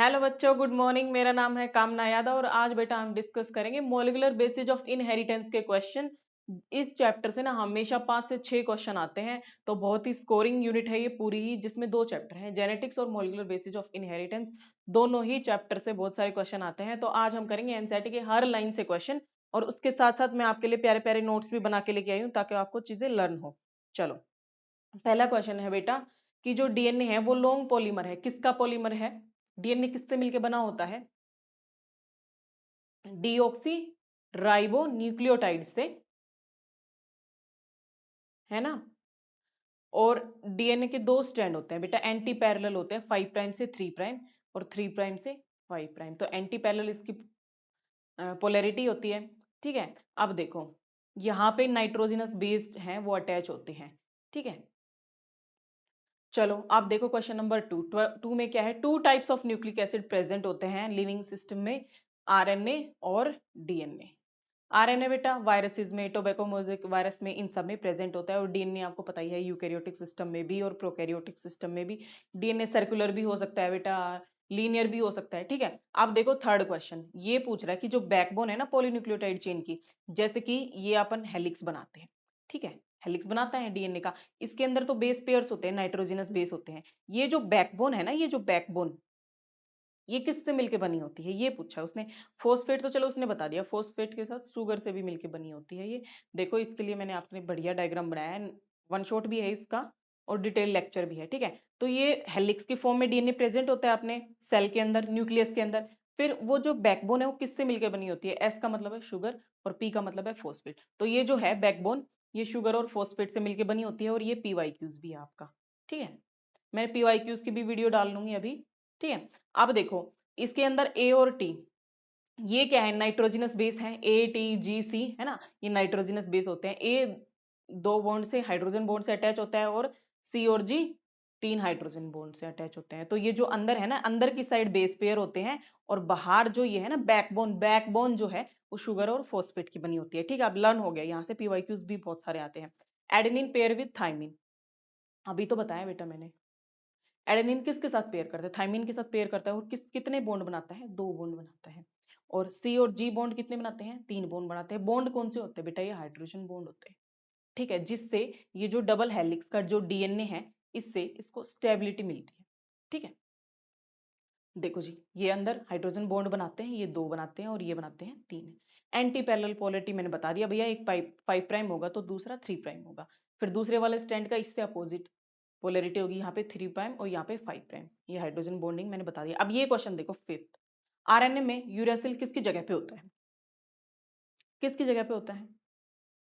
Hello बच्चों, good morning. मेरा नाम है कामना यादव और आज बेटा हम डिस्कस करेंगे मॉलिक्यूलर बेसिस ऑफ इनहेरिटेंस के क्वेश्चन। इस चैप्टर से ना हमेशा 5 से 6 क्वेश्चन आते हैं, तो बहुत ही स्कोरिंग यूनिट है ये पूरी ही, जिसमें 2 चैप्टर हैं, जेनेटिक्स और मॉलिक्यूलर बेसिस ऑफ इनहेरिटेंस। दोनों ही चैप्टर से बहुत सारे क्वेश्चन आते हैं, तो आज हम करेंगे एनसीईआरटी के हर लाइन से क्वेश्चन। और उसके साथ साथ मैं आपके लिए प्यारे प्यारे नोट्स भी बना के लेके आई हूँ ताकि आपको चीजें लर्न हो। चलो, पहला क्वेश्चन है बेटा कि जो डीएनए है वो लॉन्ग पॉलीमर है। किसका पॉलीमर है? डीएनए किससे मिलकर बना होता है? डीऑक्सी राइबो न्यूक्लियोटाइड से, है ना। और डीएनए के 2 स्ट्रैंड होते हैं बेटा, एंटी पैरेलल होते हैं, 5 प्राइम से 3 प्राइम और 3 प्राइम से 5 प्राइम। तो एंटी पैरेलल इसकी पोलैरिटी होती है। ठीक है, अब देखो यहाँ पे नाइट्रोजनस बेस्ड हैं वो अटैच होते हैं। ठीक है, चलो आप देखो क्वेश्चन नंबर 2 में क्या है। 2 types of nucleic acid present होते हैं लिविंग सिस्टम में, आरएनए और डीएनए। आरएनए बेटा वायरसेस में, टोबैको मोज़ेक वायरस में, इन सब में प्रेजेंट होता है। और डीएनए आपको पता ही है यूकैरियोटिक सिस्टम में भी और प्रोकैरियोटिक सिस्टम में भी। डीएनए सर्कुलर भी हो सकता है बेटा, लीनियर भी हो सकता है। ठीक है, अब देखो थर्ड क्वेश्चन ये पूछ रहा है कि जो बैकबोन है ना पॉलीन्यूक्लियोटाइड चेन की, जैसे कि ये अपन हेलिक्स बनाते हैं। ठीक है, हेलिक्स बनाता है डीएनए का, इसके अंदर तो बेस पेयर्स होते हैं, नाइट्रोजनस बेस होते हैं। ये जो बैकबोन है ना, ये जो बैकबोन, ये किससे मिलके बनी होती है ये पूछा उसने। फोस्फेट तो चलो उसने बता दिया, फोस्फेट के साथ शुगर से भी मिलके बनी होती है ये। देखो इसके लिए मैंने आपने बढ़िया डायग्राम बनाया है, वन शॉट भी है इसका और डिटेल लेक्चर भी है। ठीक है, तो ये हेलिक्स की फॉर्म में डीएनए प्रेजेंट होता है अपने सेल के अंदर, न्यूक्लियस के अंदर। फिर वो जो बैकबोन है वो किससे मिलकर बनी होती है? एस का मतलब है शुगर और पी का मतलब है फोस्फेट। तो ये जो है बैकबोन, ये शुगर और फोस्फेट से मिलकर बनी होती है। और ये पीवाईक्यूज भी है आपका। ठीक है, मैं पीवाईक्यूज की भी वीडियो डाल दूंगी अभी। ठीक है, अब देखो इसके अंदर ए और टी, ये क्या है? नाइट्रोजनस बेस है, ए टी जी सी, है ना। ये नाइट्रोजनस बेस होते हैं। ए 2 बॉन्ड से, हाइड्रोजन बॉन्ड से अटैच होता है और सी और जी 3 हाइड्रोजन बॉन्ड से अटैच होते हैं। तो ये जो अंदर है ना, अंदर की साइड बेस पेयर होते हैं और बाहर जो ये है ना बैकबोन, बैकबोन जो है वो शुगर और फोस्फेट की बनी होती है। ठीक है, अब लर्न हो गया, यहाँ से पीवाईक्यूज भी बहुत सारे आते हैं। एडेनिन पेयर विद थाइमिन, अभी तो बताया बेटा मैंने। एडेनिन किसके साथ पेयर करता है? थाइमिन के साथ पेयर करता है। और कितने बॉन्ड बनाता है? 2 बॉन्ड बनाता है। और सी और जी बॉन्ड कितने बनाते हैं? 3 बॉन्ड बनाते हैं। बॉन्ड कौन से होते हैं बेटा? ये हाइड्रोजन बॉन्ड होते हैं। ठीक है, जिससे ये जो डबल हेलिक्स का जो डीएनए है, इससे इसको स्टेबिलिटी मिलती है। ठीक है, देखो जी ये अंदर हाइड्रोजन बॉन्ड बनाते हैं, ये 2 बनाते हैं और ये बनाते हैं 3। एंटी पैरेलल पोलैरिटी मैंने बता दिया भैया, एक 5 प्राइम होगा तो दूसरा 3 प्राइम होगा। फिर दूसरे वाले स्टैंड का इससे अपोजिट पोलैरिटी होगी, यहाँ पे 3 प्राइम और यहाँ पे 5 प्राइम। ये हाइड्रोजन बॉन्डिंग मैंने बता दिया। अब ये क्वेश्चन देखो फिफ्थ, आरएनए में यूरेसिल किसकी जगह पे होता है? किसकी जगह पे होता है?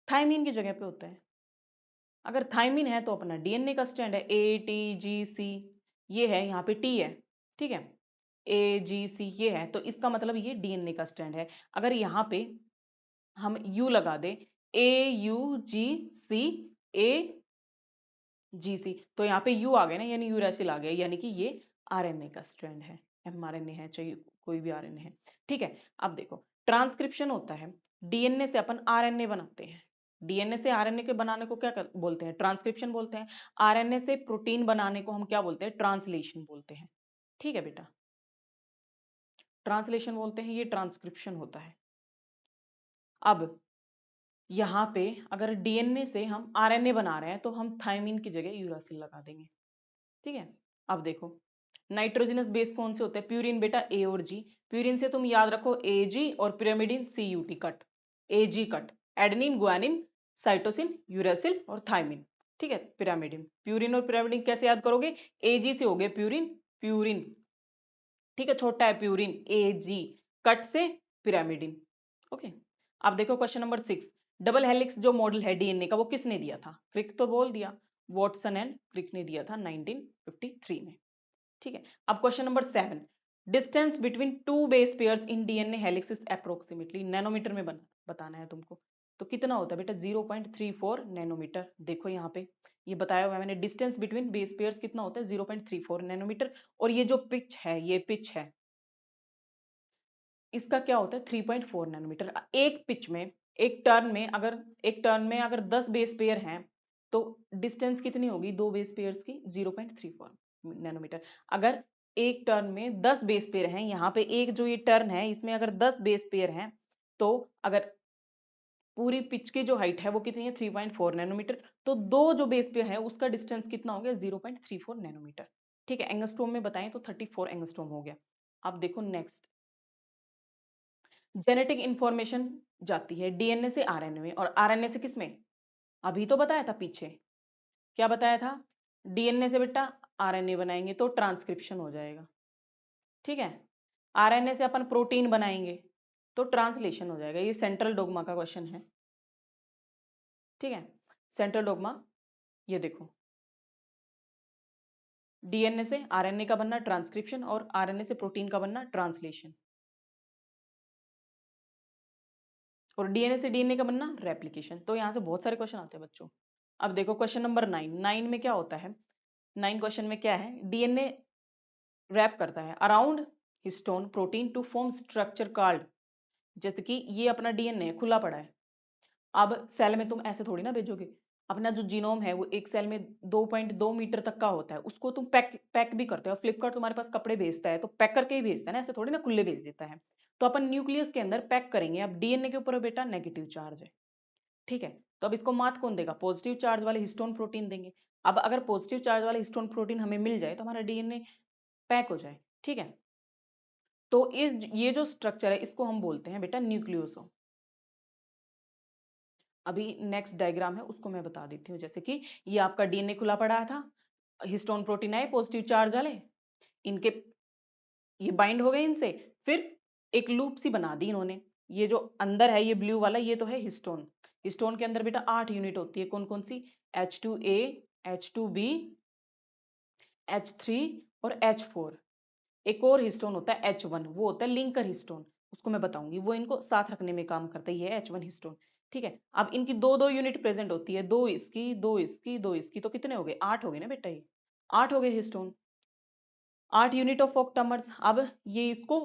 थाइमिन की जगह पे होता है। अगर थाइमिन है तो अपना डीएनए का स्टैंड है, ए टी जी सी, ये है, यहाँ पे टी है। ठीक है, ए जी सी ये है, तो इसका मतलब ये डीएनए का स्टैंड है। अगर यहाँ पे हम यू लगा दे, ए यू जी सी, ए जी सी, तो यहाँ पे यू आ गया ना, यानी यूरेसिल आ गया, यानी कि ये आरएनए का स्ट्रैंड है, एमआरएनए है, चाहे कोई भी आरएनए है। ठीक है, अब देखो ट्रांसक्रिप्शन होता है, डीएनए से अपन आरएनए बनाते हैं। डीएनए से आरएनए के बनाने को क्या बोलते हैं? ट्रांसक्रिप्शन बोलते हैं। आरएनए से प्रोटीन बनाने को हम क्या बोलते हैं? ट्रांसलेशन बोलते हैं। ठीक है बेटा, ट्रांसलेशन बोलते हैं, ये ट्रांसक्रिप्शन होता है। अब यहाँ पे अगर डीएनए से हम आरएनए बना रहे हैं तो हम थाइमिन की जगह यूरासिल लगा देंगे। ठीक है, अब देखो नाइट्रोजनस बेस कौन से होते हैं? प्यूरिन बेटा, ए और जी। प्यूरिन से तुम याद रखो ए जी और pyrimidine C U T cut, A G cut, adenine guanine cytosine uracil और थाइमिन। ठीक है, पिरामिडिन, प्यूरिन और पिरामिडिन कैसे याद करोगे? ए जी से हो गए प्यूरिन, प्यूरिन। ठीक है, छोटा है प्यूरिन, ए जी, कट से पिरामिडिन। ओके, अब देखो क्वेश्चन नंबर 6, डबल हेलिक्स जो मॉडल है डीएनए का वो किसने दिया था? क्रिक तो बोल दिया, वॉटसन एंड क्रिक ने दिया था 1953 में। ठीक है, अब question number 7, distance between 2 base pairs in DNA helix is approximately, nanometer में बताना है तुमको। तो कितना होता है बेटा? 0.34 नैनोमीटर। देखो यहाँ पे ये बताया हुआ है मैंने, डिस्टेंस बिटवीन बेस पेयर्स कितना होता है? 0.34 नैनोमीटर। और ये जो पिच है, ये पिच है, इसका क्या होता है? 3.4 नैनोमीटर। एक पिच में, एक टर्न में, अगर 10 बेस पेयर हैं तो डिस्टेंस कितनी होगी दो बेस पेयर्स की? 0.34 नैनोमीटर। अगर एक टर्न में 10 बेस पेयर हैं, यहाँ पे एक जो ये टर्न है इसमें अगर 10 बेस पेयर हैं तो अगर पूरी पिच की जो हाइट है वो कितनी है 3.4 नैनोमीटर, तो दो जो बेस पेयर है उसका डिस्टेंस कितना हो गया 0.34 नैनोमीटर। ठीक है, एंगस्ट्रोम में बताएं तो 34 एंगस्ट्रोम हो गया। अब देखो नेक्स्ट, जेनेटिक इंफॉर्मेशन जाती है डीएनए से आरएनए में और आरएनए से किसमें, अभी तो बताया था पीछे, क्या बताया था, डीएनए से बेटा आरएनए बनाएंगे तो ट्रांसक्रिप्शन हो जाएगा। ठीक है, आरएनए से अपन प्रोटीन बनाएंगे तो ट्रांसलेशन हो जाएगा। ये सेंट्रल डोग्मा का क्वेश्चन है। ठीक है, सेंट्रल डोग्मा ये देखो, डीएनए से आरएनए का बनना ट्रांसक्रिप्शन और आरएनए से प्रोटीन का बनना ट्रांसलेशन, और डीएनए से डीएनए का बनना रेप्लिकेशन। तो यहां से बहुत सारे क्वेश्चन आते हैं बच्चों। अब देखो क्वेश्चन नंबर 9 में क्या होता है, 9 क्वेश्चन में क्या है, डीएनए रैप करता है around histone protein to form structure called, जैसे कि ये अपना डीएनए खुला पड़ा है, अब सेल में तुम ऐसे थोड़ी ना भेजोगे, अपना जो जीनोम है वो एक सेल में 2.2 मीटर तक का होता है, उसको तुम पैक पैक भी करते हो। फ्लिपकार्ट तुम्हारे पास कपड़े भेजता है तो पैक करके ही भेजता है ना, ऐसे थोड़ी ना खुले भेज देता है। तो अपन न्यूक्लियस के अंदर पैक करेंगे। अब डीएनए के ऊपर बेटा नेगेटिव चार्ज है। ठीक है, तो अब इसको मात कौन देगा, पॉजिटिव चार्ज वाले हिस्टोन प्रोटीन देंगे। अब अगर पॉजिटिव चार्ज वाले हिस्टोन प्रोटीन हमें मिल जाए तो हमारा डीएनए पैक हो जाए। ठीक है, तो ये जो स्ट्रक्चर है इसको हम बोलते हैं बेटा न्यूक्लियोसोम। अभी नेक्स्ट डायग्राम है उसको मैं बता देती हूँ, जैसे कि ये आपका डीएनए खुला पड़ा था, हिस्टोन प्रोटीन आए पॉजिटिव चार्ज वाले, इनके ये बाइंड हो गए इनसे, फिर एक लूप सी बना दी इन्होंने। ये जो अंदर है ये ब्लू वाला ये तो है हिस्टोन, हिस्टोन के अंदर बेटा 8 यूनिट होती है, कौन कौन सी, H2A, H2B, H3 और H4। एक और हिस्टोन होता है H1, वो होता है लिंकर हिस्टोन, उसको मैं बताऊंगी, वो इनको साथ रखने में काम करता है, ये है H1 हिस्टोन। ठीक है, अब इनकी दो दो यूनिट प्रेजेंट होती है, दो इसकी दो इसकी दो इसकी, तो कितने हो गए 8 हो गए ना बेटा, ये 8 हो गए हिस्टोन, 8 यूनिट ऑफ ऑक्टामर्स। अब ये इसको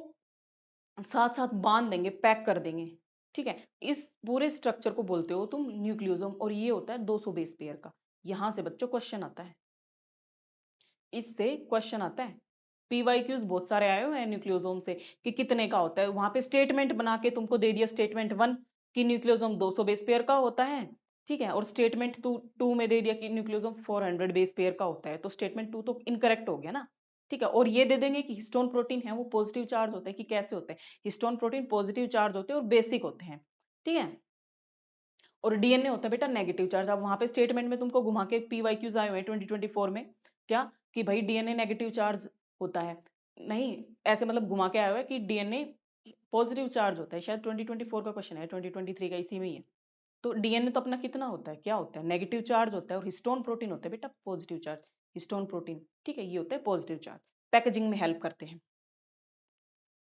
साथ साथ बांध देंगे, पैक कर देंगे। ठीक है, इस पूरे स्ट्रक्चर को बोलते हो तुम न्यूक्लियोसोम, और ये होता है 200 बेस पेयर का। यहां से बच्चों क्वेश्चन आता है, इससे क्वेश्चन आता है। पीवाईक्यूज बहुत सारे आए हुए हैं न्यूक्लियोसोम से कि कितने का होता है, वहां पे स्टेटमेंट बना के तुमको दे दिया, स्टेटमेंट 1 कि न्यूक्लियोसोम 200 बेस पेयर का होता है। ठीक है, और स्टेटमेंट टू में दे दिया कि न्यूक्लियोसोम 400 बेस पेयर का होता है, तो स्टेटमेंट 2 तो इनकरेक्ट हो गया ना। ठीक है, और ये दे देंगे कि हिस्टोन प्रोटीन है वो पॉजिटिव चार्ज होता है, कि कैसे होते हैं, हिस्टोन प्रोटीन पॉजिटिव चार्ज होते हैं और बेसिक होते हैं। ठीक है, और डीएनए होता है बेटा नेगेटिव चार्ज। अब वहां पे स्टेटमेंट में तुमको घुमा के पीवाईक्यूज आए हुए हैं 2024 में, क्या कि भाई डीएनए नेगेटिव चार्ज होता है, नहीं ऐसे मतलब घुमा के आया हुआ है कि डीएनए पॉजिटिव चार्ज होता है, शायद 2024 का क्वेश्चन है, 2023 का इसी में ही है। तो डीएनए तो अपना कितना होता है, क्या होता है, नेगेटिव चार्ज होता है, और हिस्टोन प्रोटीन होता है बेटा पॉजिटिव चार्ज, हिस्टोन प्रोटीन। ठीक है, ये होता है पॉजिटिव चार्ज, पैकेजिंग में हेल्प करते हैं।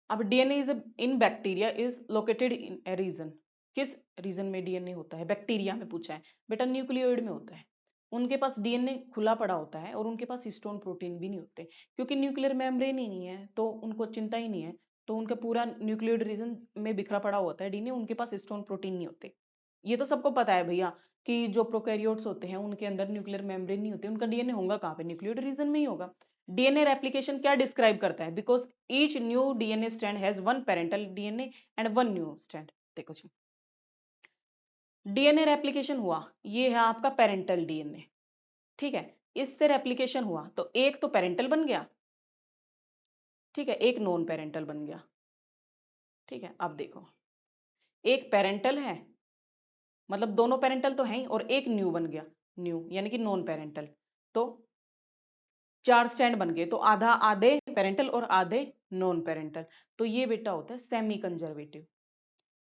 अब DNA is in bacteria is located in a region, किस रीजन में डीएनए होता है, बैक्टीरिया में पूछा है बेटा, न्यूक्लियोइड में होता है। उनके पास डीएनए खुला पड़ा होता है और उनके पास हिस्टोन प्रोटीन भी नहीं होते, क्योंकि न्यूक्लियर मेम्ब्रेन ही नहीं है तो उनको चिंता ही नहीं है, तो उनका पूरा न्यूक्लियोइड रीजन में बिखरा पड़ा होता है डीएनए, उनके पास हिस्टोन प्रोटीन नहीं होते। ये तो सबको पता है भैया कि जो प्रोकैरियोट्स होते हैं उनके अंदर न्यूक्लियर मेम्ब्रेन नहीं होती, उनका डीएनए होगा कहाँ पे, न्यूक्लियोइड रीजन में ही होगा। डीएनए रेप्लिकेशन क्या डिस्क्राइब करता है, because each new DNA strand has one parental DNA and one new strand. देखो जी, डीएनए रेप्लिकेशन हुआ, ये है आपका पेरेंटल डीएनए। ठीक है, इससे रेप्लिकेशन हुआ तो एक तो पेरेंटल बन गया, ठीक है, एक नॉन पेरेंटल बन गया। ठीक है, अब देखो, एक पेरेंटल है, मतलब दोनों पेरेंटल तो हैं ही, और एक न्यू बन गया, न्यू यानी कि नॉन पेरेंटल, तो 4 स्टैंड बन गए, तो आधा आधे पेरेंटल और आधे नॉन पेरेंटल। तो ये बेटा होता है सेमी कंजर्वेटिव,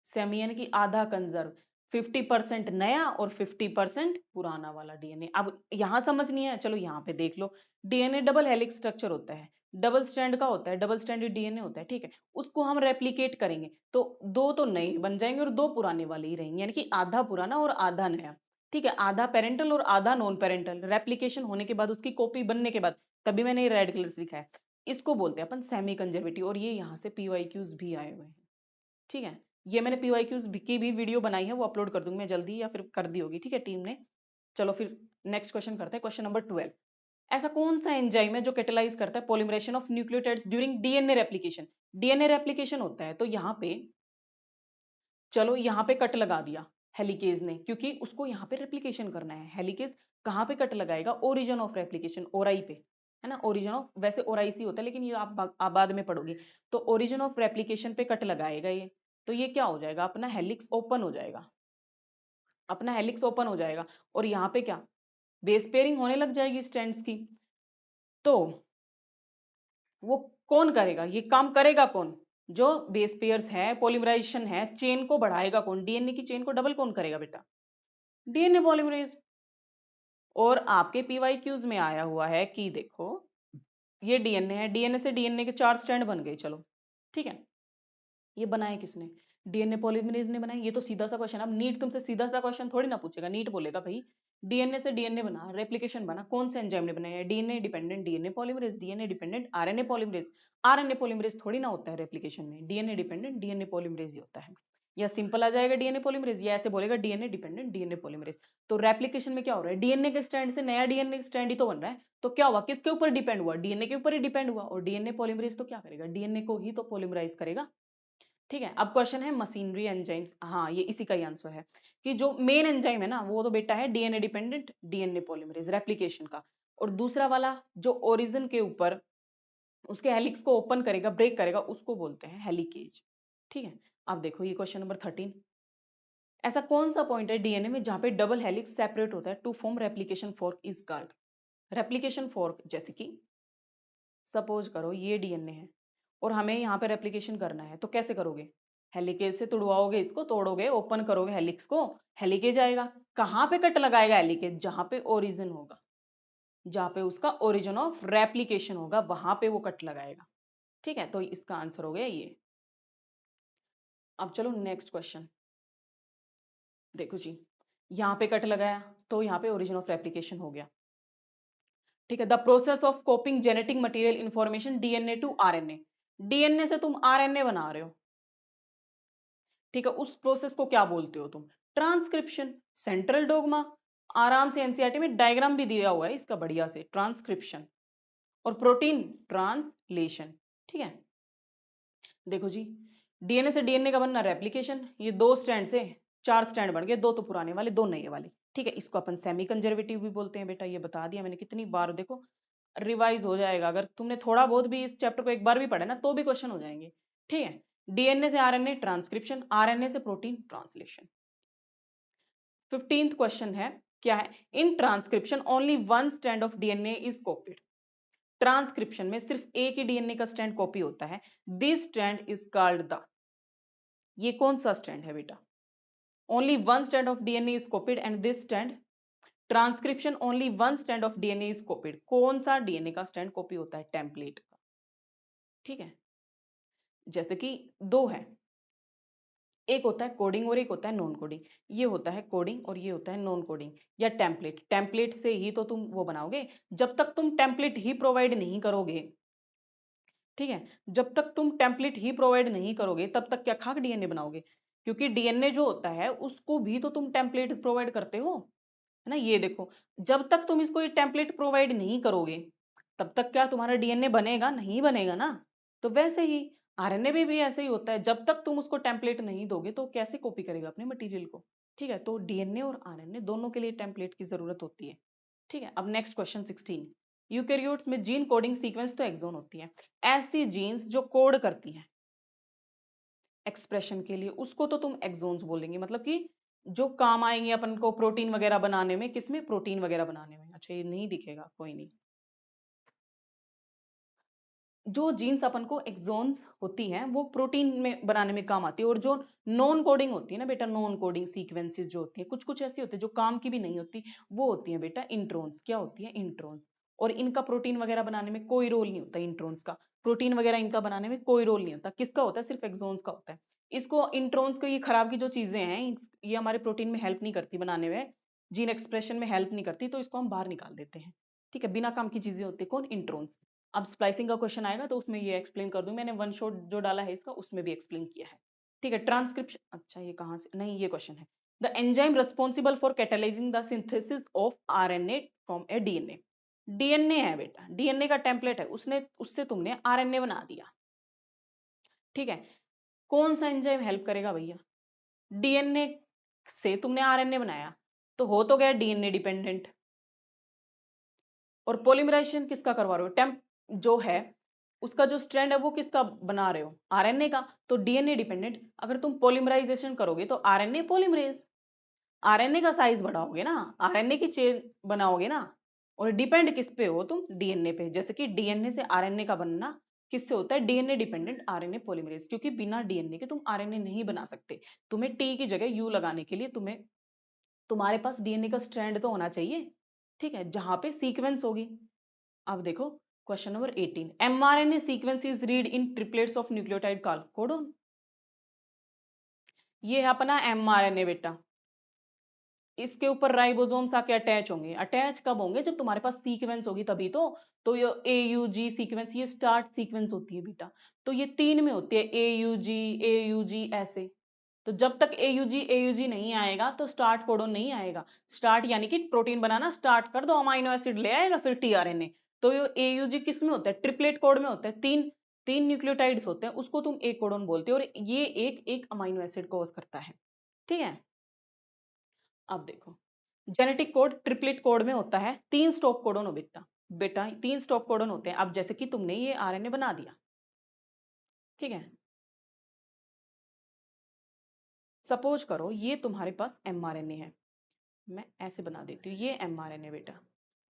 सेमी यानी कि आधा कंजर्व, 50% नया और 50% पुराना वाला डीएनए। अब यहां समझ नहीं है, चलो यहाँ पे देख लो, डीएनए डबल हेलिक्स स्ट्रक्चर होता है, डबल स्ट्रैंड का होता है, डबल स्ट्रैंडेड डीएनए होता है। ठीक है, उसको हम रेप्लिकेट करेंगे तो दो तो नए बन जाएंगे और दो पुराने वाले ही रहेंगे, यानी कि आधा पुराना और आधा नया। ठीक है, आधा पेरेंटल और आधा नॉन पेरेंटल, रेप्लिकेशन होने के बाद उसकी कॉपी बनने के बाद, तभी मैंने रेड कलर से लिखा है, इसको बोलते हैं अपन सेमी कंजर्वेटिव। और ये यहाँ से पीवाईक्यूज भी आए हुए हैं। ठीक है, ये मैंने पीवाईक्यूज की भी वीडियो बनाई है, वो अपलोड कर दूंगी मैं जल्दी, या फिर कर दी होगी, ठीक है टीम ने। चलो फिर नेक्स्ट क्वेश्चन करते हैं, क्वेश्चन नंबर 12। ऐसा कौन सा एंजाइम है जो कैटेलाइज करता है polymerisation of nucleotides during DNA replication? DNA replication होता है, तो यहाँ पे चलो यहाँ पे कट लगा दिया हेलिकेज ने, क्योंकि उसको यहाँ पे रेप्लिकेशन करना है। हेलिकेज कहाँ पे कट लगाएगा? ओरिजिन ऑफ रेप्लिकेशन, ओराई पे, है ना। ओरिजिन ऑफ, वैसे ओराई सी होता है लेकिन ये आप बाद में पढ़ोगे। तो ओरिजिन ऑफ रेप्लिकेशन पे कट लगाएगा ये, तो ये क्या हो जाएगा? अपना हेलिक्स ओपन हो जाएगा, अपना हेलिक्स ओपन हो जाएगा। और यहाँ पे क्या, बेस पेयरिंग होने लग जाएगी स्ट्रैंड्स की। तो वो कौन करेगा, ये काम करेगा कौन? जो बेस पेयर्स है, पॉलीमराइजेशन है, चेन को बढ़ाएगा कौन? डीएनए की चेन को डबल कौन करेगा बेटा? DNA polymerase. और आपके पीवाईक्यूज में आया हुआ है कि देखो ये डीएनए है, डीएनए से डीएनए के 4 स्ट्रैंड बन गए, चलो ठीक है। ये बनाए किसने? डीएनए पॉलीमरेज ने बनाए। ये तो सीधा सा क्वेश्चन, अब नीट तुमसे सीधा सा क्वेश्चन थोड़ी ना पूछेगा। नीट बोलेगा भाई डीएनए से डीएनए बना, रेप्लिकेशन बना, कौन से एंजाइम ने बनाया? DNA dependent DNA polymerase, DNA dependent RNA polymerase. RNA polymerase थोड़ी ना होता है रेप्लिकेशन में, डीएनए डिपेंडेंट डीएनए पॉलीमरेज ही होता है। या सिंपल आ जाएगा डीएनए पॉलीमरेज, या ऐसे बोलेगा डीएनए डिपेंडेंट डीएनए पॉलीमरेज। तो रेप्लिकेशन में क्या हो रहा है? डीएनए के स्ट्रैंड से नया डीएनए स्ट्रैंड ही तो बन रहा है। तो क्या हुआ, किसके ऊपर डिपेंड हुआ? डीएनए के ऊपर ही डिपेंड हुआ। और डीएनए पॉलीमरेज तो क्या करेगा? डीएनए को ही तो पॉलीमराइज करेगा। ठीक है, अब क्वेश्चन है मशीनरी एंजाइम्स। हाँ, ये इसी का ही आंसर है कि जो मेन एंजाइम है ना, वो तो बेटा है DNA dependent DNA polymerase replication का। और दूसरा वाला जो ओरिजिन के ऊपर उसके हेलिक्स को ओपन करेगा, ब्रेक करेगा, उसको बोलते हैं हेलिकेज। ठीक है, अब देखो ये क्वेश्चन नंबर 13। ऐसा कौन सा पॉइंट है डीएनए में जहां पे डबल हेलिक्स सेपरेट होता है to form replication fork is called? Replication fork, जैसे कि सपोज करो ये डीएनए है और हमें यहाँ पे रेप्लिकेशन करना है, तो कैसे करोगे? हेलिकेज से तुड़वाओगे, इसको तोड़ोगे, ओपन करोगे हेलिक्स को, हेलिकेज आएगा। कहाँ पे कट लगाएगा हेलिकेज? जहां पे ओरिजिन होगा, जहां पे उसका ओरिजिन ऑफ रेप्लिकेशन होगा, वहां पे वो कट लगाएगा। ठीक है, तो इसका आंसर हो गया ये। अब चलो नेक्स्ट क्वेश्चन देखो जी। यहाँ पे कट लगाया तो यहाँ पे ओरिजिन ऑफ रेप्लिकेशन हो गया। ठीक है, the process of copying genetic material information DNA to RNA. DNA से तुम आरएनए बना रहे हो, ठीक है, उस प्रोसेस को क्या बोलते हो तुम? ट्रांसक्रिप्शन। सेंट्रल डोगमा, आराम से एनसीईआरटी में डायग्राम भी दिया हुआ है इसका बढ़िया से, ट्रांसक्रिप्शन। और प्रोटीन ट्रांसलेशन। ठीक है, देखो जी, डीएनए से डीएनए का बनना रेप्लिकेशन, ये 2 स्ट्रैंड से 4 स्ट्रैंड बन गए, 2 तो पुराने वाले 2 नए वाले। ठीक है, इसको अपन सेमी कंजर्वेटिव भी बोलते हैं बेटा, ये बता दिया मैंने कितनी बार, देखो रिवाइज हो जाएगा। अगर तुमने थोड़ा बहुत भी इस चैप्टर को एक बार भी पढ़ा ना, तो भी क्वेश्चन हो जाएंगे। ठीक है, डीएनए से आरएनए ट्रांसक्रिप्शन, आरएनए से प्रोटीन ट्रांसलेशन। 15th क्वेश्चन है, क्या है? In transcription only one strand of DNA is copied. Transcription में सिर्फ एक ही डीएनए का स्ट्रैंड कॉपी होता है। This strand is called the, ये कौन सा स्ट्रैंड है बेटा? Only one strand of DNA is copied and this strand, transcription only one strand of DNA is copied. कौन सा डीएनए का स्ट्रैंड कॉपी होता है? टेम्पलेट का। ठीक है, जैसे कि 2 है, एक होता है कोडिंग और एक होता है नॉन कोडिंग। ये होता है कोडिंग और ये होता है नॉन कोडिंग या टेम्पलेट। टेम्पलेट से ही तो तुम वो बनाओगे। जब तक तुम टेम्पलेट ही प्रोवाइड नहीं करोगे, ठीक है, जब तक तुम टेम्पलेट ही प्रोवाइड नहीं करोगे, तब तक क्या खाक डीएनए बनाओगे? क्योंकि डीएनए जो होता है उसको भी तो तुम टेम्पलेट प्रोवाइड करते हो, है ना। ये देखो, जब तक तुम इसको ये टेम्पलेट प्रोवाइड नहीं करोगे, तब तक क्या तुम्हारा डीएनए बनेगा? नहीं बनेगा ना। तो वैसे ही आरएनए में भी ऐसे ही होता है, जब तक तुम उसको टेम्पलेट नहीं दोगे तो कैसे कॉपी करेगा अपने मटेरियल को? ठीक है, तो डीएनए और आरएनए दोनों के लिए टेम्पलेट की जरूरत होती है। ठीक है, अब नेक्स्ट क्वेश्चन 16। यूकैरियोट्स में जीन कोडिंग सीक्वेंस तो एक्सॉन होती है। ऐसी जीन्स जो कोड करती हैं एक्सप्रेशन के लिए, उसको तो तुम एक्सोन्स बोलेंगे, मतलब कि जो काम आएंगे अपन को प्रोटीन वगैरह बनाने में। किसमें? प्रोटीन वगैरह बनाने में। अच्छा, ये नहीं दिखेगा, कोई नहीं। जो जीन्स अपन को एक्सोन्स होती हैं वो प्रोटीन में बनाने में काम आती है। और जो नॉन कोडिंग होती है ना बेटा, नॉन कोडिंग सीक्वेंसेस जो होती है, कुछ कुछ ऐसी होती है जो काम की भी नहीं होती, वो होती है बेटा इंट्रॉन्स। क्या होती है? इंट्रॉन्स। और इनका प्रोटीन वगैरह बनाने में कोई रोल नहीं होता। इंट्रॉन्स का प्रोटीन वगैरह इनका बनाने में कोई रोल नहीं होता। किसका होता है? सिर्फ एक्सोन्स का होता है। इसको इंट्रॉन्स को, ये खराब की जो चीजें हैं, ये हमारे प्रोटीन में हेल्प नहीं करती बनाने में, जीन एक्सप्रेशन में हेल्प नहीं करती, तो इसको हम बाहर निकाल देते हैं। ठीक है, बिना काम की चीजें होती है कौन? इंट्रॉन्स। अब स्प्लाइसिंग का क्वेश्चन आएगा तो उसमें ये एक्सप्लेन कर दूं। मैंने वन शॉट जो डाला है इसका, उसमें भी एक्सप्लेन किया है। ठीक है, ट्रांसक्रिप्शन। अच्छा, ये कहाँ से? नहीं, ये क्वेश्चन है। The enzyme responsible for catalysing the synthesis of RNA from a DNA. DNA है बेटा, डीएनए का टेम्पलेट है, उससे तुमने आरएनए बना दिया। ठीक है, कौन सा एंजाइम हेल्प करेगा भैया? डीएनए से तुमने आरएनए बनाया तो हो तो गया डीएनए डिपेंडेंट। और पॉलीमराइजेशन किसका करवा रहे हो? टेम्प जो है उसका जो स्ट्रैंड है वो किसका बना रहे हो? आरएनए का। तो डीएनए डिपेंडेंट। अगर तुम पॉलीमराइजेशन करोगे तो आरएनए पॉलीमरेज, आरएनए का साइज बढ़ाओगे ना, आरएनए की चेन बनाओगे ना। और डिपेंड किस पे हो तुम? डीएनए पे। जैसे कि डीएनए से आरएनए का बनना किससे होता है? DNA dependent RNA polymerase. क्योंकि बिना डीएनए के तुम आरएनए नहीं बना सकते। तुम्हें टी की जगह यू लगाने के लिए तुम्हारे पास डीएनए का स्ट्रैंड तो होना चाहिए, ठीक है, जहां पे सीक्वेंस होगी। अब देखो question number 18, mRNA sequence is read in triplets of nucleotide called codon. ये है अपना एमआरएनए बेटा। इसके ऊपर राइबोसोम्स आके अटैच होंगे। अटैच कब होंगे? जब तुम्हारे पास सीक्वेंस होगी तभी तो ये AUG सीक्वेंस, ये स्टार्ट सीक्वेंस होती है बेटा। तो ये 3 में होती है, AUG ऐसे। तो जब तक AUG नहीं आएगा तो स्टार्ट कोडोन नहीं आएगा। स्टार्ट यानी कि प्रोटीन बनाना स्टार्ट कर दो, अमाइनो एसिड ले आएगा, फिर टीआरएनए। तो ये AUG किस में होता है? ट्रिपलेट कोड में होता है। तीन तीन न्यूक्लियोटाइड्स होते हैं, उसको तुम एक कोडोन बोलते हो। और ये एक एक अमाइनो एसिड कोज करता है, ठीक है। अब देखो, जेनेटिक कोड ट्रिपलेट कोड में होता है। 3 स्टॉप कोडोन हो बेटा, बेटा 3 स्टॉप कोडोन होते हैं। अब जैसे कि तुमने ये आरएनए बना दिया, ठीक है। सपोज करो ये तुम्हारे पास एमआरएनए है, मैं ऐसे बना देती हूँ, ये एमआरएनए बेटा,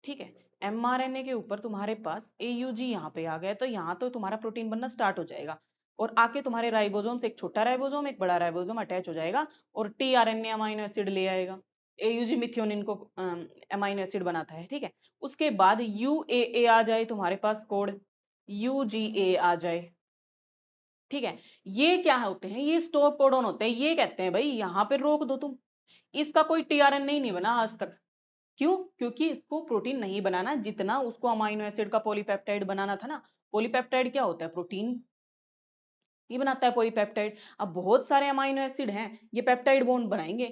ठीक है। एमआरएनए के ऊपर तुम्हारे पास AUG यहाँ पे आ गया, तो यहाँ तो तुम्हारा प्रोटीन बनना स्टार्ट हो जाएगा। और आके तुम्हारे राइबोसोम से एक छोटा राइबोसोम एक बड़ा राइबोसोम अटैच हो जाएगा और टीआरएनए अमाइनो एसिड ले आएगा। AUG मिथियोनिन को अमाइनो एसिड बनाता है, ठीक है। उसके बाद UAA आ जाए तुम्हारे पास कोड, UGA आ जाए, ठीक है। ये क्या होते हैं? ये स्टॉप कोडॉन होते हैं। ये कहते हैं भाई यहाँ पे रोक दो तुम, इसका कोई टीआरएनए नहीं बना आज तक। क्यों? क्योंकि इसको प्रोटीन नहीं बनाना जितना उसको अमाइनो एसिड का पॉलीपेप्टाइड बनाना था ना। पॉलीपेप्टाइड क्या होता है? प्रोटीन ये बनाता है पॉलीपेप्टाइड। अब बहुत सारे अमाइनो एसिड हैं, ये पेप्टाइड बॉन्ड बनाएंगे।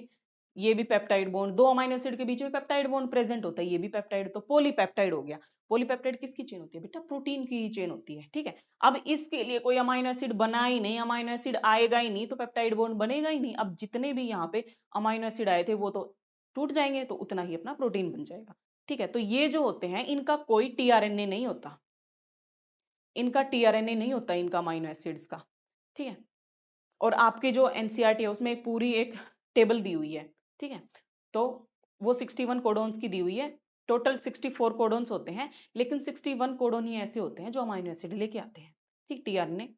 ये भी पेप्टाइड बॉन्ड, दो अमाइनो एसिड के बीच में पेप्टाइड बॉन्ड प्रेजेंट होता है, ये भी पेप्टाइड, तो पॉलीपेप्टाइड हो गया। पॉलीपेप्टाइड किसकी चेन होती है बेटा? प्रोटीन की चेन होती है, ठीक है। अब इसके लिए कोई अमाइनो एसिड बना ही नहीं, अमाइनो एसिड आएगा ही नहीं, तो पेप्टाइड बॉन्ड बनेगा ही नहीं। अब जितने भी यहाँ पे अमाइनो एसिड आए थे वो तो टूट जाएंगे, तो उतना ही अपना प्रोटीन बन जाएगा, ठीक है। तो ये जो होते हैं इनका कोई टीआरएनए नहीं होता, इनका टीआरएनए नहीं होता, इनका अमाइनो एसिड्स का, ठीक है। और आपके जो एनसीईआरटी है उसमें एक पूरी एक टेबल दी हुई है, ठीक है। तो वो 61 कोडोन्स की दी हुई है। टोटल 64 कोडोन्स होते हैं, लेकिन 61 कोडोन ही ऐसे होते हैं जो अमाइनो एसिड लेके आते हैं, ठीक। टीआरएनए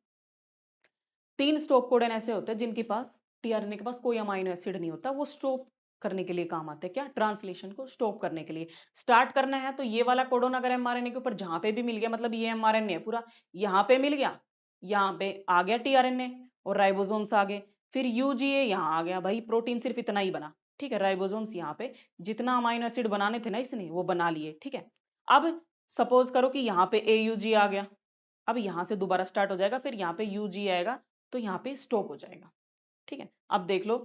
3 स्टॉप कोडन ऐसे होते हैं जिनके पास टीआरएनए के पास कोई अमाइनो एसिड नहीं होता, वो स्टॉप करने के लिए काम आते हैं। क्या? ट्रांसलेशन को स्टॉप करने के लिए। स्टार्ट करना है तो ये वाला कोडोन अगर एमआरएनए के ऊपर जहां पे भी मिल गया, मतलब ये एमआरएनए है पूरा, यहाँ पे मिल गया, यहाँ पे आ गया टीआरएनए और राइबोसोम्स आ गए, फिर यूजीए यहाँ आ गया, भाई प्रोटीन सिर्फ इतना ही बना, ठीक है। राइबोसोम्स यहाँ पे जितना अमाइनो एसिड बनाने थे ना इसने वो बना लिए, ठीक है। अब सपोज करो कि यहाँ पे AUG आ गया, अब यहाँ से दोबारा स्टार्ट हो जाएगा, फिर यहाँ पे UG आएगा, तो यहाँ पे स्टॉप हो जाएगा, ठीक है। अब देख लो,